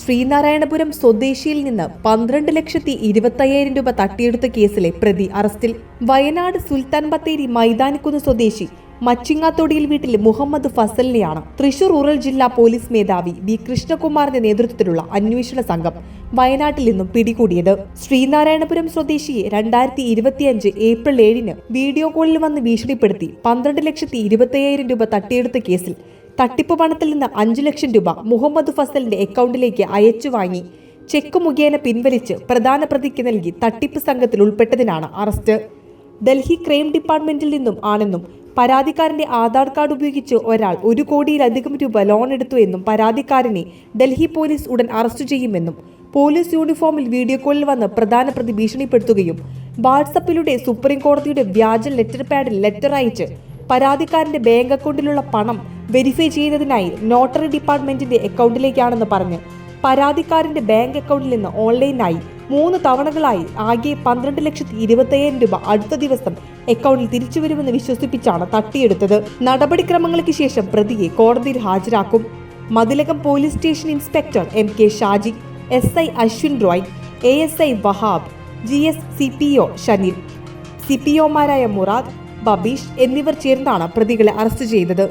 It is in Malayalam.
ശ്രീനാരായണപുരം സ്വദേശിയിൽ നിന്ന് 12,20,000 രൂപ തട്ടിയെടുത്ത കേസിലെ പ്രതി അറസ്റ്റിൽ. വയനാട് സുൽത്താൻ ബത്തേരി മൈതാനിക്കുന്ന് സ്വദേശി മച്ചിങ്ങാത്തൊടിയിൽ വീട്ടിൽ മുഹമ്മദ് ഫസലിനെയാണ് തൃശൂർ റൂറൽ ജില്ലാ പോലീസ് മേധാവി വി കൃഷ്ണകുമാറിന്റെ നേതൃത്വത്തിലുള്ള അന്വേഷണ സംഘം വയനാട്ടിൽ നിന്നും പിടികൂടിയത്. ശ്രീനാരായണപുരം സ്വദേശിയെ 2025 ഏപ്രിൽ 7 വീഡിയോ കോളിൽ വന്ന് ഭീഷണിപ്പെടുത്തി 12,20,000 രൂപ തട്ടിയെടുത്ത കേസിൽ തട്ടിപ്പ് പണത്തിൽ നിന്ന് 5 ലക്ഷം രൂപ മുഹമ്മദ് ഫസലിന്റെ അക്കൗണ്ടിലേക്ക് അയച്ചു വാങ്ങി ചെക്ക് മുഖേന പിൻവലിച്ച് പ്രധാന പ്രതിക്ക് നൽകി തട്ടിപ്പ് സംഘത്തിൽ ഉൾപ്പെട്ടതിനാണ് അറസ്റ്റ്. ഡൽഹി ക്രൈം ഡിപ്പാർട്ട്മെന്റിൽ നിന്നും ആണെന്നും പരാതിക്കാരന്റെ ആധാർ കാർഡ് ഉപയോഗിച്ച് ഒരാൾ 1 കോടിയിലധികം രൂപ ലോൺ എടുത്തു എന്നും പരാതിക്കാരനെ ഡൽഹി പോലീസ് ഉടൻ അറസ്റ്റ് ചെയ്യുമെന്നും പോലീസ് യൂണിഫോമിൽ വീഡിയോ കോളിൽ വന്ന് പ്രധാന പ്രതി ഭീഷണിപ്പെടുത്തുകയും വാട്സപ്പിലൂടെ സുപ്രീം കോടതിയുടെ വ്യാജ ലെറ്റർ പാഡിൽ ലെറ്റർ അയച്ച് പരാതിക്കാരന്റെ ബാങ്ക് അക്കൗണ്ടിലുള്ള പണം വെരിഫൈ ചെയ്യുന്നതിനായി നോട്ടറി ഡിപ്പാർട്ട്മെന്റിന്റെ അക്കൗണ്ടിലേക്കാണെന്ന് പറഞ്ഞ് പരാതിക്കാരന്റെ ബാങ്ക് അക്കൗണ്ടിൽ നിന്ന് ഓൺലൈനായി 3 തവണകളായി ആകെ 12,20,000 രൂപ അടുത്ത ദിവസം അക്കൗണ്ടിൽ തിരിച്ചുവരുമെന്ന് വിശ്വസിപ്പിച്ചാണ് തട്ടിയെടുത്തത്. നടപടിക്രമങ്ങൾക്ക് ശേഷം പ്രതിയെ കോടതിയിൽ ഹാജരാക്കും. Mathilakam police station inspector MK Shaji, SI Ashwin Roy, ASI Wahab, GS CPO ഷനിൽ, CPOമാരായ മുറാദ്, ബബീഷ് എന്നിവർ ചേർന്നാണ് പ്രതികളെ അറസ്റ്റ് ചെയ്തത്.